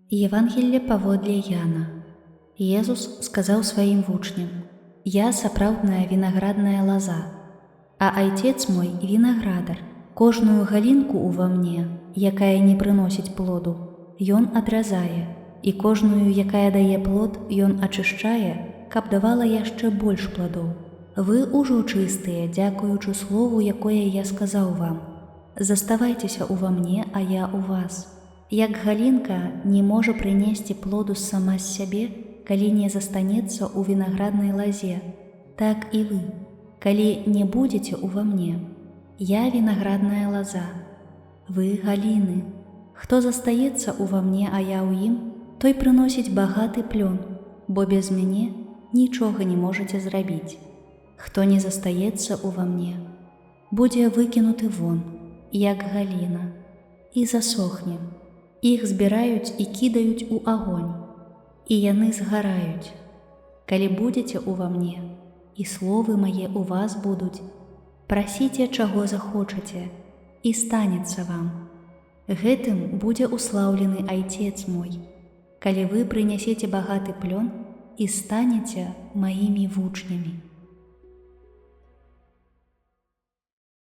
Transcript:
Евангелле паводле Яна. Езус сказаў сваім вучням: «Я сапраўдная вінаградная лаза, а Айцец мой вінаградар. Кожную галінку ува мне, якая не прыносіць плоду, ён адразае, і кожную, якая дае плод, ён ачышчае, каб давала яшчэ больш пладоў. Вы ўжо чыстыя, дзякуючы слову, якое я сказаў вам. Заставайцеся ува мне, а я ў вас. Як галінка не можа прынесці плоду сама з сябе, калі не застанецца ў вінаграднай лазе, так і вы, калі не будзеце ўва мне. Я вінаградная лаза, вы галіны. Хто застаецца ўва мне, а я ў ім, той прыносіць багаты плён, бо без мяне нічога не можаце зрабіць. Хто не застаецца ўва мне, будзе выкінуты вон, як галіна, і засохне. Іх збіраюць і кідаюць у агонь, і яны згараюць. Калі будзеце ўва мне, і словы мае ў вас будуць, прасіце, чаго захочаце, і станецца вам. Гэтым будзе услаўлены Айцец мой, калі вы прынясеце багаты плён і станеце маімі вучнямі».